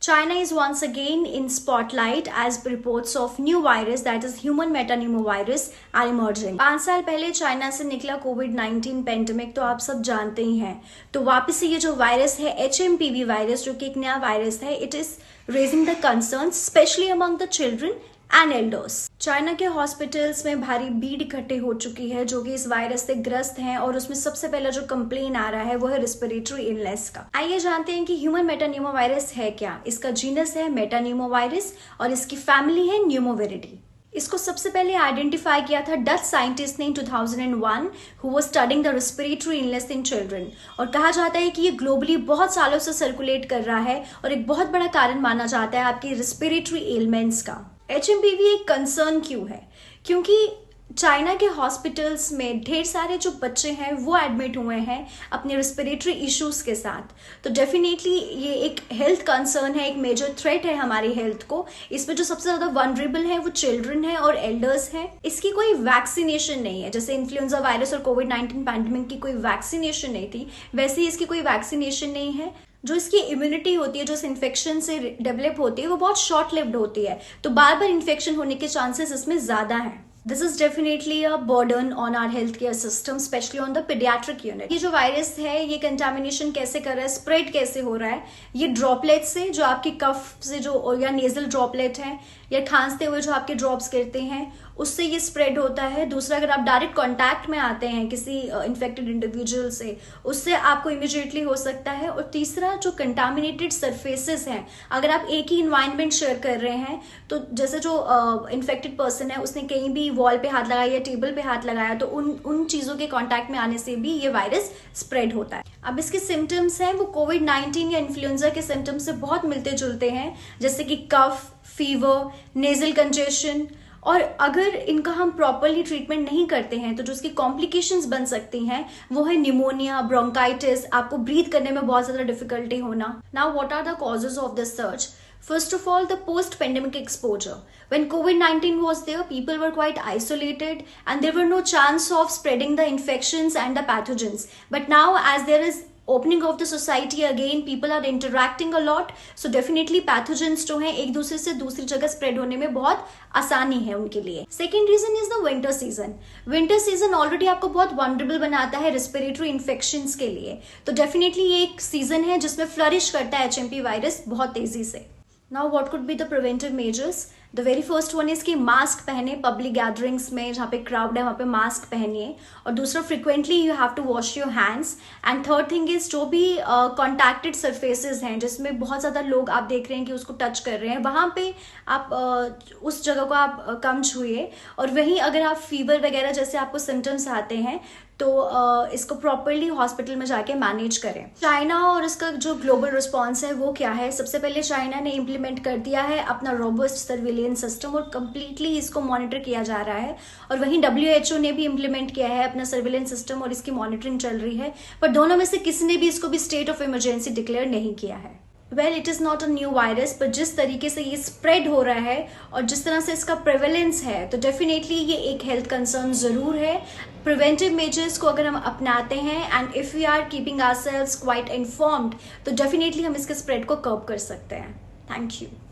China is once again in spotlight as reports of new virus that is human metapneumovirus are emerging. 5 साल पहले China से निकला कोविड-19 pandemic तो आप सब जानते ही हैं। तो वापस से ये जो वायरस है HMPV वायरस जो कि एक नया वायरस है, it is raising the concerns specially among the children and elders. China के हॉस्पिटल्स में भारी भीड़ इकट्ठे हो चुकी है जो कि इस वायरस से ग्रस्त हैं और उसमें सबसे पहला जो कंप्लेन आ रहा है वो है रेस्पिरेटरी इलनेस का। आइए जानते हैं कि ह्यूमन मेटान्यूमोवायरस है क्या। इसका जीनस है मेटान्यूमोवायरस और इसकी फैमिली है न्यूमोविरिडी। इसको सबसे पहले आइडेंटिफाई किया था डच साइंटिस्ट ने इन 2001 who was studying the respiratory illness in children. और कहा जाता है कि ये ग्लोबली बहुत सालों से सर्कुलेट कर रहा है और एक बहुत बड़ा कारण माना जाता है आपकी रेस्पिरेटरी एलिमेंट्स का। HMPV एक कंसर्न क्यों है? क्योंकि चाइना के हॉस्पिटल्स में ढेर सारे जो बच्चे हैं वो एडमिट हुए हैं अपने रेस्पिरेटरी इश्यूज के साथ। तो डेफिनेटली ये एक हेल्थ कंसर्न है, एक मेजर थ्रेट है हमारी हेल्थ को। इसमें जो सबसे ज्यादा वनरेबल है वो चिल्ड्रन है और एल्डर्स हैं। इसकी कोई वैक्सीनेशन नहीं है, जैसे इन्फ्लुएंजा वायरस और कोविड-19 पैंडेमिक की कोई वैक्सीनेशन नहीं थी, वैसे ही इसकी कोई वैक्सीनेशन नहीं है। जो इसकी इम्यूनिटी होती है, जो इस इन्फेक्शन से डेवलप होती है, वो बहुत शॉर्ट लिव्ड होती है। तो बार बार इन्फेक्शन होने के चांसेस इसमें ज्यादा हैं। This is definitely a burden on our health care system, specially on the paediatric unit. ये जो वायरस है ये कंटामिनेशन कैसे कर रहा है, स्प्रेड कैसे हो रहा है? ये ड्रॉपलेट से, जो आपकी कफ से जो या नेजल ड्रॉपलेट है या खांसते हुए जो आपके ड्रॉप्स गिरते हैं उससे ये स्प्रेड होता है। दूसरा, अगर आप डायरेक्ट कांटेक्ट में आते हैं किसी इन्फेक्टेड इंडिविजुअल से, उससे आपको इमीडिएटली हो सकता है। और तीसरा, जो कंटामिनेटेड सरफेसेस हैं, अगर आप एक ही इन्वायरमेंट शेयर कर रहे हैं तो जैसे जो इन्फेक्टेड पर्सन है उसने कहीं भी वॉल पे हाथ लगाया या टेबल पे हाथ लगाया तो उन चीजों के कांटेक्ट में आने से भी ये वायरस स्प्रेड होता है। अब इसके सिम्टम्स हैं वो कोविड-19 या इन्फ्लुएंजा के सिम्टम्स से बहुत मिलते जुलते हैं, जैसे कि कफ, फीवर, नेजल कंजेशन। और अगर इनका हम प्रॉपरली ट्रीटमेंट नहीं करते हैं तो जो इसकी कॉम्प्लिकेशंस बन सकती हैं वो है निमोनिया, ब्रोंकाइटिस, आपको ब्रीथ करने में बहुत ज्यादा डिफिकल्टी होना। Now what are the causes of this surge? First of all, the post-pandemic exposure. When COVID-19 was there, people were quite isolated and there were no chance of spreading the infections and the pathogens. But now, as there is opening of the society again, people are interacting a lot, so definitely pathogens जो हैं एक दूसरे से दूसरी जगह spread होने में बहुत आसानी है उनके लिए। Second reason is the winter season. Winter season already आपको बहुत vulnerable बनाता है respiratory infections के लिए। तो definitely ये एक season है जिसमें flourish करता है HMP वायरस बहुत तेजी से। Now what could be the preventive measures? The very first one is कि मास्क पहने पब्लिक गैदरिंग्स में, जहाँ पे क्राउड है वहाँ पे मास्क पहनिए। और दूसरा, frequently you have to wash your hands. And third thing is जो भी कॉन्टैक्टेड सरफेसेस हैं जिसमें बहुत ज़्यादा लोग आप देख रहे हैं कि उसको टच कर रहे हैं, वहाँ पे आप उस जगह को आप कम छुए। और वहीं अगर आप फीवर वगैरह जैसे आपको सिम्टम्स आते हैं तो इसको प्रॉपरली हॉस्पिटल में जाके मैनेज करें। चाइना और इसका जो ग्लोबल रिस्पॉन्स है वो क्या है? सबसे पहले चाइना ने इम्प्लीमेंट कर दिया है अपना रोबस्ट सर्विलेंस सिस्टम और कंप्लीटली इसको मॉनिटर किया जा रहा है। और वहीं WHO ने भी इम्प्लीमेंट किया है अपना सर्विलेंस सिस्टम और इसकी मॉनिटरिंग चल रही है। पर दोनों में से किसी ने भी इसको भी स्टेट ऑफ इमरजेंसी डिक्लेयर नहीं किया है। Well, it is not a new virus, पर जिस तरीके से ये स्प्रेड हो रहा है और जिस तरह से इसका प्रेवलेंस है तो डेफिनेटली ये एक हेल्थ कंसर्न ज़रूर है। प्रिवेंटिव मेजर्स को अगर हम अपनाते हैं and if we are keeping ourselves quite informed तो डेफिनेटली हम इसके स्प्रेड को कर्ब कर सकते हैं। Thank you.